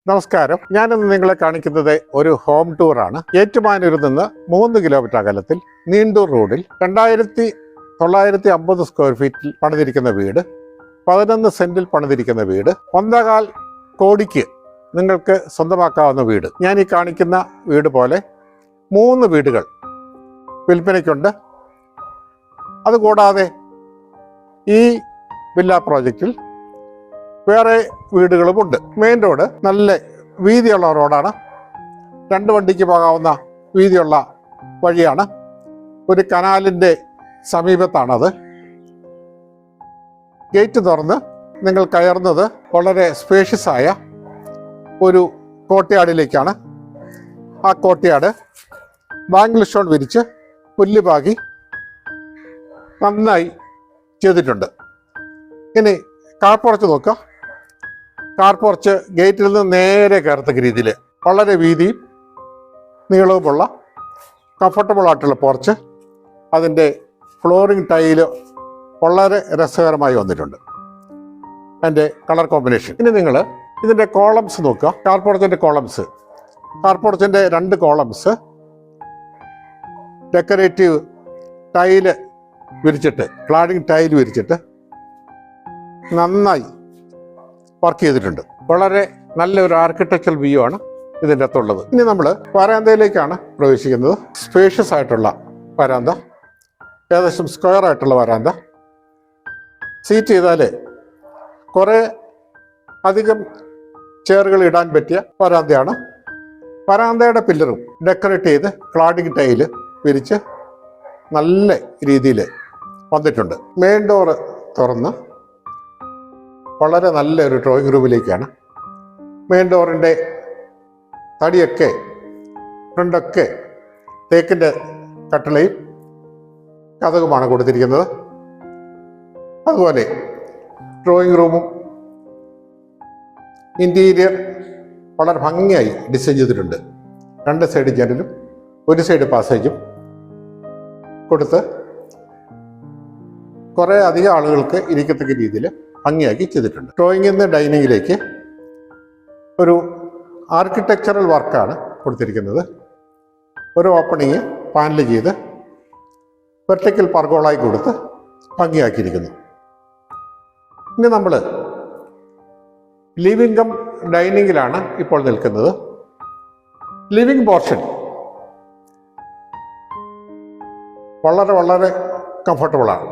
നമസ്കാരം. ഞാനിന്ന് നിങ്ങളെ കാണിക്കുന്നത് ഒരു ഹോം ടൂറാണ്. ഏറ്റുമാനൂരിൽ നിന്ന് 3 കിലോമീറ്റർ അകലത്തിൽ നീണ്ടൂർ റോഡിൽ 2950 സ്ക്വയർ ഫീറ്റിൽ പണിതിരിക്കുന്ന വീട്, 11 സെന്റിൽ പണിതിരിക്കുന്ന വീട്, 1.25 കോടിക്ക് നിങ്ങൾക്ക് സ്വന്തമാക്കാവുന്ന വീട്. ഞാൻ ഈ കാണിക്കുന്ന വീട് പോലെ 3 വീടുകൾ വിൽപ്പനയ്ക്കുണ്ട്. അതുകൂടാതെ ഈ വില്ല പ്രോജക്റ്റിൽ വേറെ വീടുകളുമുണ്ട്. മെയിൻ റോഡ് നല്ല വീതിയുള്ള റോഡാണ്. 2 വണ്ടിക്ക് പോകാവുന്ന വീതിയുള്ള വഴിയാണ്. ഒരു കനാലിൻ്റെ സമീപത്താണത്. ഗേറ്റ് തുറന്ന് നിങ്ങൾ കയറുന്നത് വളരെ സ്പേഷ്യസ് ആയ ഒരു കോട്ടയാടിലേക്കാണ്. ആ കോട്ടയാട് ബാംഗിൾ സ്റ്റോൺ വിരിച്ച് പുല്ലുപാകി നന്നായി ചെയ്തിട്ടുണ്ട്. ഇനി കാർ പോർച്ച് നോക്കുക. കാർ പോർച്ച് ഗേറ്റിൽ നിന്ന് നേരെ കയറത്തക്ക രീതിയിൽ വളരെ വീതിയും നീളവുമുള്ള കംഫർട്ടബിൾ ആയിട്ടുള്ള പോർച്ച്. അതിൻ്റെ ഫ്ലോറിംഗ് ടൈല് വളരെ രസകരമായി വന്നിട്ടുണ്ട്. അതിൻ്റെ കളർ കോമ്പിനേഷൻ. ഇനി നിങ്ങൾ ഇതിൻ്റെ കോളംസ് നോക്കുക. കാർ പോർച്ചിൻ്റെ കോളംസ്. കാർ പോർച്ചിൻ്റെ 2 കോളംസ് ഡെക്കറേറ്റീവ് ടൈല് വിരിച്ചിട്ട്, ക്ലാഡിംഗ് ടൈല് വിരിച്ചിട്ട് നന്നായി വർക്ക് ചെയ്തിട്ടുണ്ട്. വളരെ നല്ലൊരു ആർക്കിടെക്ചറൽ വ്യൂ ആണ് ഇതിൻ്റെ അകത്തുള്ളത്. ഇനി നമ്മൾ വരാന്തയിലേക്കാണ് പ്രവേശിക്കുന്നത്. സ്പേഷ്യസ് ആയിട്ടുള്ള വരാന്ത, ഏകദേശം സ്ക്വയർ ആയിട്ടുള്ള വരാന്ത. സീറ്റ് ചെയ്താൽ കുറേ അധികം ചെയറുകൾ ഇടാൻ പറ്റിയ വരാന്തയാണ്. വരാന്തയുടെ പില്ലറും ഡെക്കറേറ്റ് ചെയ്ത് ക്ലാഡിംഗ് ടൈല് വിരിച്ച് നല്ല രീതിയിൽ വന്നിട്ടുണ്ട്. മെയിൻ ഡോറ് തുറന്ന് വളരെ നല്ലൊരു ഡ്രോയിങ് റൂമിലേക്കാണ്. മെയിൻ ഡോറിൻ്റെ തടിയൊക്കെ ഫ്രണ്ടൊക്കെ തേക്കിൻ്റെ കട്ടളയും കതകുമാണ് കൊടുത്തിരിക്കുന്നത്. അതുപോലെ ഡ്രോയിങ് റൂമും ഇൻറ്റീരിയർ വളരെ ഭംഗിയായി ഡിസൈൻ ചെയ്തിട്ടുണ്ട്. 2 സൈഡ് ജനലും 1 സൈഡ് പാസേജും കൊടുത്ത് കുറേ അധികം ആളുകൾക്ക് ഇരിക്കത്തക്ക രീതിയിൽ ഭംഗിയാക്കി ചെയ്തിട്ടുണ്ട്. ഡ്രോയിങ്ങിൽ നിന്ന് ഡൈനിങ്ങിലേക്ക് ഒരു ആർക്കിടെക്ചറൽ വർക്കാണ് കൊടുത്തിരിക്കുന്നത്. ഒരു ഓപ്പണിങ് പാനൽ ചെയ്ത് വെർട്ടിക്കൽ പർഗോളായി കൊടുത്ത് ഭംഗിയാക്കിയിരിക്കുന്നു. ഇനി നമ്മൾ ലിവിംഗ് കം ഡൈനിങ്ങിലാണ് ഇപ്പോൾ നിൽക്കുന്നത്. ലിവിംഗ് പോർഷൻ വളരെ കംഫർട്ടബിളാണ്.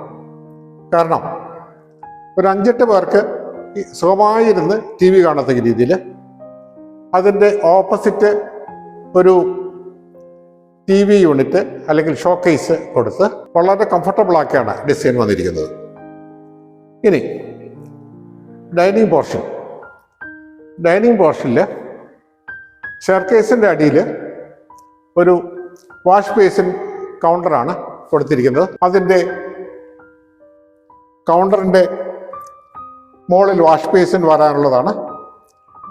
കാരണം ഒരു 5-8 പേർക്ക് സുഖമായിരുന്ന് TV കാണത്തക്ക രീതിയിൽ അതിൻ്റെ ഓപ്പോസിറ്റ് ഒരു TV യൂണിറ്റ് അല്ലെങ്കിൽ ഷോക്കേസ് കൊടുത്ത് വളരെ കംഫർട്ടബിളാക്കിയാണ് ഡിസൈൻ വന്നിരിക്കുന്നത്. ഇനി ഡൈനിങ് പോർഷനിൽ സ്റ്റെയർകേസിൻ്റെ അടിയിൽ ഒരു വാഷ് ബേസിൻ കൗണ്ടറാണ് കൊടുത്തിരിക്കുന്നത്. അതിൻ്റെ കൗണ്ടറിൻ്റെ മുകളിൽ വാഷ് ബേസിൻ വരാനുള്ളതാണ്.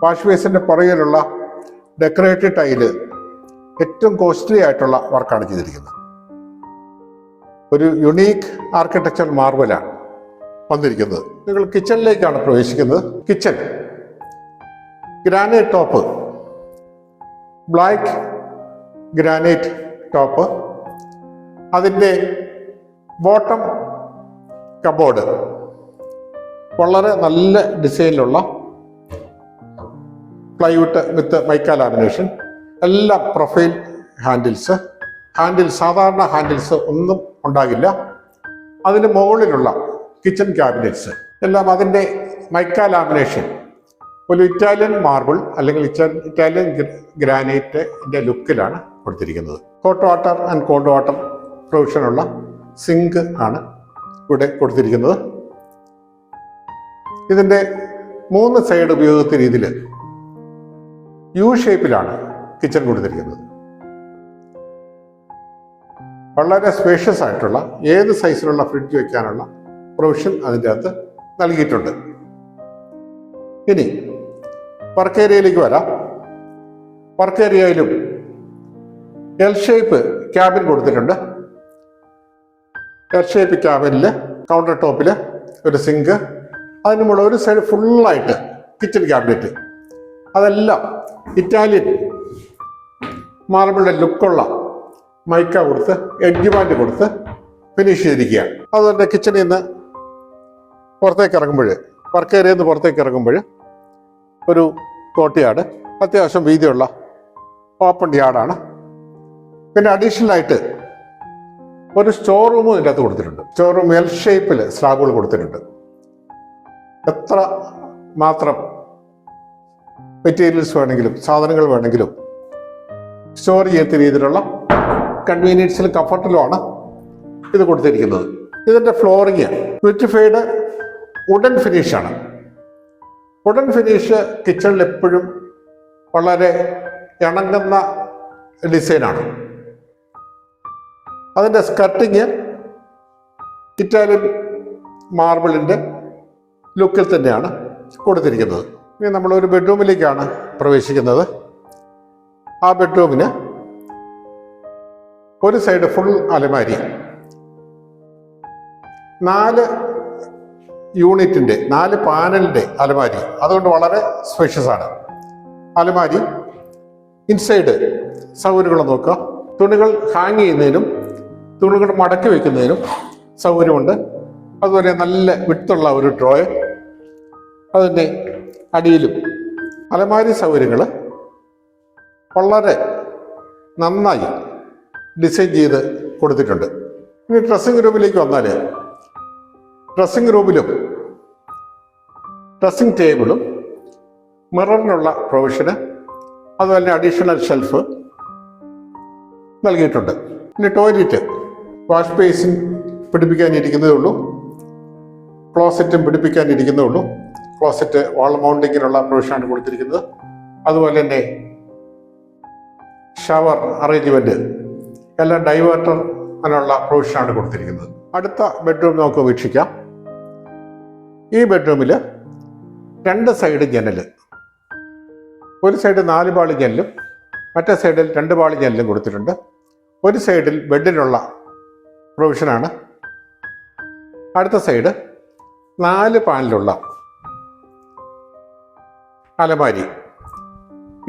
വാഷ് ബേസിൻ്റെ പുറകിലുള്ള ഡെക്കറേറ്റഡ് ടൈല് ഏറ്റവും കോസ്റ്റ്ലി ആയിട്ടുള്ള വർക്കാണ് ചെയ്തിരിക്കുന്നത്. ഒരു യുണീക്ക് ആർക്കിടെക്ചർ മാർബലാണ് വന്നിരിക്കുന്നത്. നിങ്ങൾ കിച്ചണിലേക്കാണ് പ്രവേശിക്കുന്നത്. Kitchen granite top, black granite top. അതിൻ്റെ ബോട്ടം കബോർഡ് വളരെ നല്ല ഡിസൈനിലുള്ള പ്ലൈവുഡ് വിത്ത് മൈക്ക ലാമിനേഷൻ. എല്ലാം പ്രൊഫൈൽ ഹാൻഡിൽ സാധാരണ ഹാൻഡിൽസ് ഒന്നും ഉണ്ടാകില്ല. അതിന് മുകളിലുള്ള കിച്ചൺ ക്യാബിനറ്റ്സ് എല്ലാം അതിൻ്റെ മൈക്ക ലാമിനേഷൻ ഒരു ഇറ്റാലിയൻ മാർബിൾ അല്ലെങ്കിൽ ഇറ്റാലിയൻ ഗ്രാനൈറ്റിൻ്റെ ലുക്കിലാണ് കൊടുത്തിരിക്കുന്നത്. Hot water and cold water പ്രൊവിഷനുള്ള സിങ്ക് ആണ് ഇവിടെ കൊടുത്തിരിക്കുന്നത്. ഇതിൻ്റെ 3 സൈഡ് ഉപയോഗിച്ച രീതിയിൽ യു ഷേപ്പിലാണ് കിച്ചൺ കൊടുത്തിരിക്കുന്നത്. വളരെ സ്പേഷ്യസ് ആയിട്ടുള്ള ഏത് സൈസിലുള്ള ഫ്രിഡ്ജ് വയ്ക്കാനുള്ള പ്രൊവിഷൻ അതിൻ്റെ അകത്ത് നൽകിയിട്ടുണ്ട്. ഇനി വർക്ക് ഏരിയയിലേക്ക് വരാം. വർക്ക് ഏരിയയിലും എൽ ഷേപ്പ് ക്യാബിൻ കൊടുത്തിട്ടുണ്ട്. എൽ ഷേപ്പ് ക്യാബിനിൽ കൗണ്ടർ ടോപ്പിൽ ഒരു സിങ്ക്, അതിനുമുള്ള ഒരു സൈഡ് ഫുള്ളായിട്ട് കിച്ചൺ ക്യാബിനറ്റ്, അതെല്ലാം ഇറ്റാലിയൻ മാർബിളിൻ്റെ ലുക്കുള്ള മൈക്ക കൊടുത്ത് എഡ്ജ് ബാൻഡ് കൊടുത്ത് ഫിനിഷ് ചെയ്തിരിക്കുകയാണ്. അതുകൊണ്ട് കിച്ചണിൽ നിന്ന് പുറത്തേക്ക് ഇറങ്ങുമ്പോൾ, വർക്ക് ഏരിയയിൽ നിന്ന് പുറത്തേക്ക് ഇറങ്ങുമ്പോൾ ഒരു കോർട്ട്യാർഡ്, അത്യാവശ്യം വീതിയുള്ള ഓപ്പൺ യാർഡാണ്. പിന്നെ അഡീഷണലായിട്ട് ഒരു സ്റ്റോർ റൂമും ഇതിൻ്റെ അകത്ത് കൊടുത്തിട്ടുണ്ട്. സ്റ്റോർ റൂം എൽ ഷേപ്പിൽ സ്ലാബുകൾ കൊടുത്തിട്ടുണ്ട്. എത്ര മാത്രം മെറ്റീരിയൽസ് വേണമെങ്കിലും സാധനങ്ങൾ വേണമെങ്കിലും സ്റ്റോർ ചെയ്യത്ത രീതിയിലുള്ള കൺവീനിയൻസിലും കംഫർട്ടിലുമാണ് ഇത് കൊടുത്തിരിക്കുന്നത്. ഇതിൻ്റെ ഫ്ലോറിങ് വിട്രിഫൈഡ് വുഡൻ ഫിനിഷാണ്. വുഡൻ ഫിനിഷ് കിച്ചണിൽ എപ്പോഴും വളരെ ഇണങ്ങുന്ന ഡിസൈനാണ്. അതിൻ്റെ സ്കർട്ടിങ് ഇറ്റാലിയൻ മാർബിളിൻ്റെ ലുക്കിൽ തന്നെയാണ് കൊടുത്തിരിക്കുന്നത്. ഇനി നമ്മളൊരു ബെഡ്റൂമിലേക്കാണ് പ്രവേശിക്കുന്നത്. ആ ബെഡ്റൂമിന് ഒരു സൈഡ് ഫുൾ അലമാരി, 4 യൂണിറ്റിൻ്റെ 4 പാനലിൻ്റെ അലമാരി, അതുകൊണ്ട് വളരെ സ്പേഷ്യസ് ആണ് അലമാരി. ഇൻസൈഡ് സൗകര്യങ്ങൾ നോക്കുക. തുണികൾ ഹാങ് ചെയ്യുന്നതിനും തുണികൾ മടക്കി വയ്ക്കുന്നതിനും സൗകര്യമുണ്ട്. അതുപോലെ നല്ല വിട്ടുള്ള ഒരു ഡ്രോയർ, അതിൻ്റെ അടിയിലും അലമാരി സൗകര്യങ്ങൾ വളരെ നന്നായി ഡിസൈൻ ചെയ്ത് കൊടുത്തിട്ടുണ്ട്. ഇനി ഡ്രസ്സിംഗ് റൂമിലേക്ക് വന്നാൽ, ഡ്രസ്സിംഗ് റൂമിലും ഡ്രസ്സിംഗ് ടേബിളും മിററിനുള്ള പ്രൊവിഷന്, അതുപോലെ അഡീഷണൽ ഷെൽഫ് നൽകിയിട്ടുണ്ട്. ഇനി ടോയ്ലറ്റ്, വാഷ് ബേസിൻ പിടിപ്പിക്കാനിരിക്കുന്നതേ ഉള്ളൂ, ക്ലോസറ്റും പിടിപ്പിക്കാനിരിക്കുന്നതേ ഉള്ളൂ. ക്ലോസറ്റ് വാൾ മൗണ്ടിങ്ങിനുള്ള പ്രൊവിഷനാണ് കൊടുത്തിരിക്കുന്നത്. അതുപോലെ തന്നെ ഷവർ അറേഞ്ച്മെൻറ്റ് എല്ലാം ഡൈവേർട്ടർ അതിനുള്ള പ്രൊവിഷനാണ് കൊടുത്തിരിക്കുന്നത്. അടുത്ത ബെഡ്റൂം നമുക്ക് വീക്ഷിക്കാം. ഈ ബെഡ്റൂമിൽ 2 സൈഡ് ജനൽ, ഒരു സൈഡ് 4 പാളി ജനലും മറ്റേ സൈഡിൽ 2 പാളി ജനലും കൊടുത്തിട്ടുണ്ട്. ഒരു സൈഡിൽ ബെഡിനുള്ള പ്രൊവിഷനാണ്. അടുത്ത സൈഡ് 4 പാനലുള്ള അലമാരി.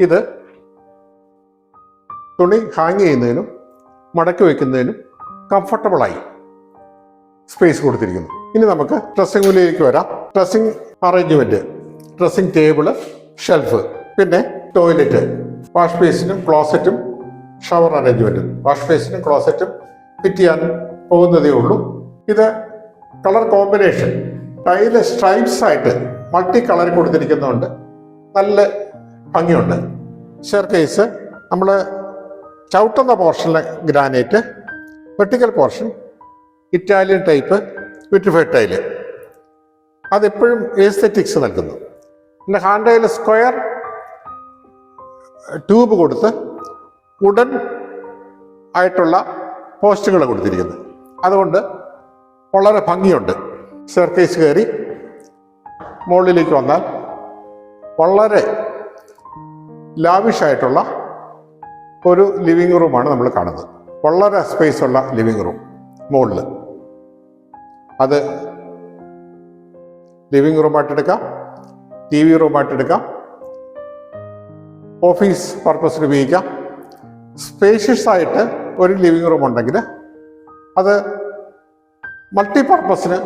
ഇത് തുണി ഹാങ് ചെയ്യുന്നതിനും മടക്കി വയ്ക്കുന്നതിനും കംഫർട്ടബിളായി സ്പേസ് കൊടുത്തിരിക്കുന്നു. ഇനി നമുക്ക് ഡ്രസ്സിംഗ് റൂമിലേക്ക് വരാം. Dressing arrangement, dressing table, shelf, പിന്നെ ടോയ്ലറ്റ്, വാഷ് ബേസിനും ക്ലോസറ്റും ഷവർ അറേഞ്ച്മെൻറ്റും. വാഷ് ബേസിനും ക്ലോസറ്റും ഫിറ്റ് ചെയ്യാൻ പോകുന്നതേ ഉള്ളൂ. ഇത് കളർ കോമ്പിനേഷൻ ടൈല് സ്ട്രൈപ്സ് ആയിട്ട് മൾട്ടി കളർ കൊടുത്തിരിക്കുന്നതുകൊണ്ട് നല്ല ഭംഗിയുണ്ട്. സ്റ്റെയർകേസ് നമ്മൾ ചവിട്ടുന്ന പോർഷനിലെ granite, vertical portion Italian type vitrified tile, അതെപ്പോഴും എസ്തെറ്റിക്സ് നൽകുന്നു. പിന്നെ ഹാൻഡ് റെയിൽ സ്ക്വയർ ട്യൂബ് കൊടുത്ത് വുഡൻ ആയിട്ടുള്ള പോസ്റ്റുകൾ കൊടുത്തിരിക്കുന്നു. അതുകൊണ്ട് വളരെ ഭംഗിയുണ്ട്. സ്റ്റെയർകേസ് കയറി മുകളിലേക്ക് വന്നാൽ വളരെ ലാവിഷായിട്ടുള്ള ഒരു ലിവിങ് റൂമാണ് നമ്മൾ കാണുന്നത്. വളരെ സ്പേസ് ഉള്ള ലിവിങ് റൂം മുകളിൽ. അത് ലിവിങ് റൂമായിട്ടെടുക്കാം, TV റൂമായിട്ടെടുക്കാം, ഓഫീസ് പർപ്പസിന് ഉപയോഗിക്കാം. സ്പേഷ്യസ് ആയിട്ട് ഒരു ലിവിങ് റൂം ഉണ്ടെങ്കിൽ അത് മൾട്ടി പർപ്പസിന്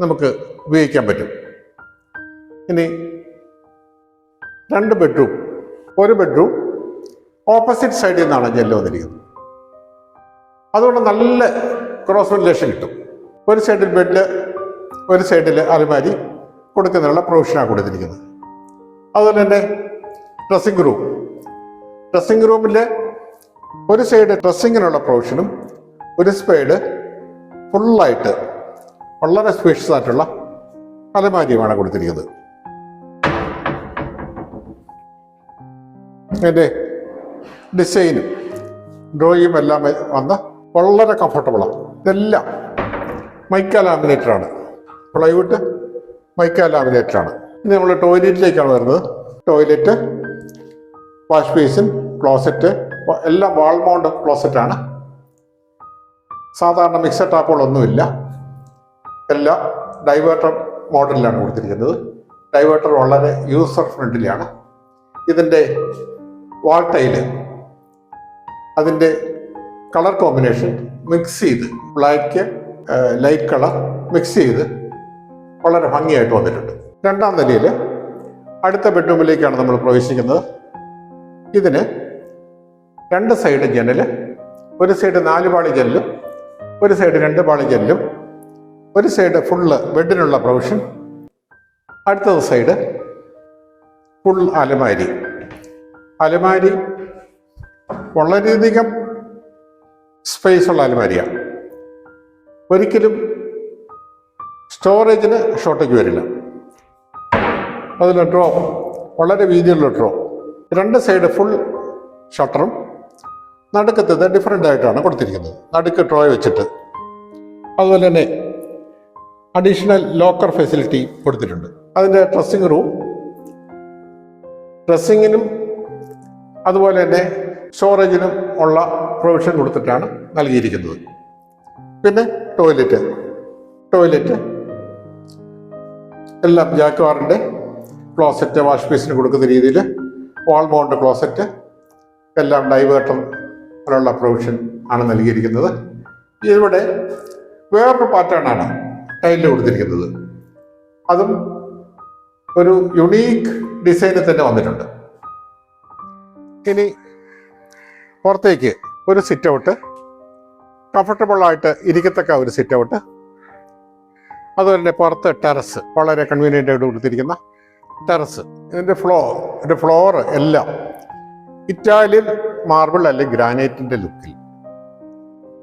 നമുക്ക് ഉപയോഗിക്കാൻ പറ്റും. ഇനി 2 ബെഡ്റൂം, ഒരു ബെഡ്റൂം ഓപ്പോസിറ്റ് സൈഡിൽ നിന്നാണ് ജനൽ വന്നിരിക്കുന്നത്. അതുകൊണ്ട് നല്ല ക്രോസ് വെന്റിലേഷൻ കിട്ടും. ഒരു സൈഡിൽ ബെഡ്, ഒരു സൈഡിൽ അലമാരി കൊടുക്കുന്നതിനുള്ള പ്രൊവിഷനാണ് കൊടുത്തിരിക്കുന്നത്. അതുപോലെ തന്നെ ഡ്രസ്സിംഗ് റൂം, ഡ്രസ്സിംഗ് റൂമിൽ ഒരു സൈഡ് ഡ്രസ്സിങ്ങിനുള്ള പ്രൊവിഷനും ഒരു സൈഡ് ഫുള്ളായിട്ട് വളരെ സ്പേഷ്യസ് ആയിട്ടുള്ള അലമാരിയുമാണ് കൊടുത്തിരിക്കുന്നത്. അതിൻ്റെ ഡിസൈനും ഡ്രോയിങ്ങും എല്ലാം വന്ന് വളരെ കംഫർട്ടബിളാണ്. ഇതെല്ലാം മൈക്ക ലാമിനേറ്ററാണ്, പ്ലൈവുഡ് മൈക്ക ലാമിനേറ്ററാണ്. ഇനി നമ്മൾ ടോയ്ലറ്റിലേക്കാണ് വരുന്നത്. ടോയ്ലറ്റ്, വാഷ് ബേസിൻ, ക്ലോസറ്റ് എല്ലാം വാൾ മൗണ്ട് ക്ലോസറ്റാണ്. സാധാരണ മിക്സഡ് ടാപ്പുകളൊന്നുമില്ല, എല്ലാം ഡൈവേർട്ടർ മോഡലിലാണ് കൊടുത്തിരിക്കുന്നത്. ഡൈവേർട്ടർ വളരെ യൂസർ ഫ്രണ്ട്ലിയാണ്. ഇതിൻ്റെ വാൾ ടൈല് അതിൻ്റെ കളർ കോമ്പിനേഷൻ മിക്സ് ചെയ്ത് ബ്ലാക്ക് ലൈറ്റ് കളർ മിക്സ് ചെയ്ത് വളരെ ഭംഗിയായിട്ട് വന്നിട്ടുണ്ട്. രണ്ടാം നിലയിൽ അടുത്ത ബെഡ്റൂമിലേക്കാണ് നമ്മൾ പ്രവേശിക്കുന്നത്. ഇതിന് 2 സൈഡ് ജനൽ, ഒരു സൈഡ് 4 പാളി ജനലും ഒരു സൈഡ് 2 പാളി ജനലും, ഒരു സൈഡ് ഫുള്ള് ബെഡിനുള്ള പ്രൊവിഷൻ, അടുത്ത സൈഡ് ഫുൾ അലമാരി. അലമാരി വളരെയധികം സ്പേസ് ഉള്ള അലമാരിയാണ്. ഒരിക്കലും സ്റ്റോറേജിന് ഷോർട്ടേജ് വരില്ല. അതിൽ ഡ്രോ വളരെ വീതിയുള്ള ഡ്രോ, 2 സൈഡ് ഫുൾ ഷട്ടറും നടുക്കത്തത് ഡിഫറെൻ്റ് ആയിട്ടാണ് കൊടുത്തിരിക്കുന്നത്. നടുക്ക് ഡ്രോ വെച്ചിട്ട് അതുപോലെ തന്നെ അഡീഷണൽ ലോക്കർ ഫെസിലിറ്റി കൊടുത്തിട്ടുണ്ട്. അതിൻ്റെ ഡ്രസ്സിങ് റൂം, ഡ്രസ്സിങ്ങിനും അതുപോലെ തന്നെ സ്റ്റോറേജിനും ഉള്ള പ്രൊവിഷൻ കൊടുത്തിട്ടാണ് നൽകിയിരിക്കുന്നത്. പിന്നെ ടോയ്ലറ്റ് എല്ലാം ജാക്വാറിൻ്റെ ക്ലോസറ്റ്, വാഷ് ബേസിന് കൊടുക്കുന്ന രീതിയിൽ വാൾ മൗണ്ട് ക്ലോസറ്റ് എല്ലാം ഡൈവേർട്ടറിനുള്ള പ്രൊവിഷൻ ആണ് നൽകിയിരിക്കുന്നത്. ഇവിടെ വേറൊരു പാറ്റേണാണ് ടൈലിൽ കൊടുത്തിരിക്കുന്നത്. അതും ഒരു യുണീക്ക് ഡിസൈനിൽ തന്നെ വന്നിട്ടുണ്ട്. ഇനി പുറത്തേക്ക് ഒരു സിറ്റ് ഔട്ട്, കംഫർട്ടബിളായിട്ട് ഇരിക്കത്തക്ക ഒരു സിറ്റ് ഔട്ട്, അതുപോലെ തന്നെ പുറത്ത് ടെറസ്, വളരെ കൺവീനിയൻ്റ് ആയിട്ട് കൊടുത്തിരിക്കുന്ന ടെറസ്. ഇതിൻ്റെ ഫ്ലോർ എല്ലാം ഇറ്റാലിയൻ മാർബിൾ അല്ലെങ്കിൽ ഗ്രാനൈറ്റിൻ്റെ ലുക്കിൽ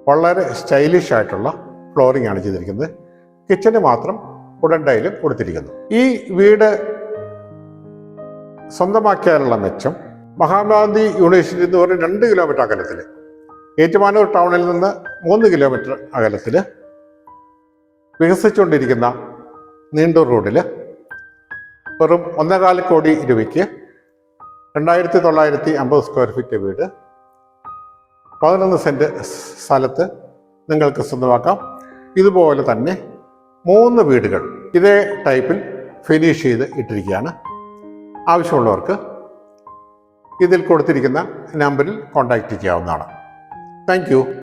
വളരെ സ്റ്റൈലിഷ് ആയിട്ടുള്ള ഫ്ലോറിംഗ് ആണ് ചെയ്തിരിക്കുന്നത്. കിച്ചന് മാത്രം വുഡൻ ടൈലും കൊടുത്തിരിക്കുന്നു. ഈ വീട് സ്വന്തമാക്കിയാലുള്ള മെച്ചം മഹാത്മാഗാന്ധി യൂണിവേഴ്സിറ്റി എന്ന് പറഞ്ഞ് 2 കിലോമീറ്റർ അകലത്തിൽ, ഏറ്റുമാനൂർ ടൗണിൽ നിന്ന് 3 കിലോമീറ്റർ അകലത്തിൽ വികസിച്ചുകൊണ്ടിരിക്കുന്ന നീണ്ടൂർ റോഡിൽ വെറും 1.25 കോടി രൂപയ്ക്ക് 2950 സ്ക്വയർ ഫീറ്റ് വീട് 11 സെൻറ്റ് സ്ഥലത്ത് നിങ്ങൾക്ക് സ്വന്തമാക്കാം. ഇതുപോലെ തന്നെ 3 വീടുകൾ ഇതേ ടൈപ്പിൽ ഫിനിഷ് ചെയ്ത് ഇട്ടിരിക്കുകയാണ്. ആവശ്യമുള്ളവർക്ക് ഇതിൽ കൊടുത്തിരിക്കുന്ന നമ്പറിൽ കോൺടാക്റ്റ് ചെയ്യാവുന്നതാണ്. Thank you.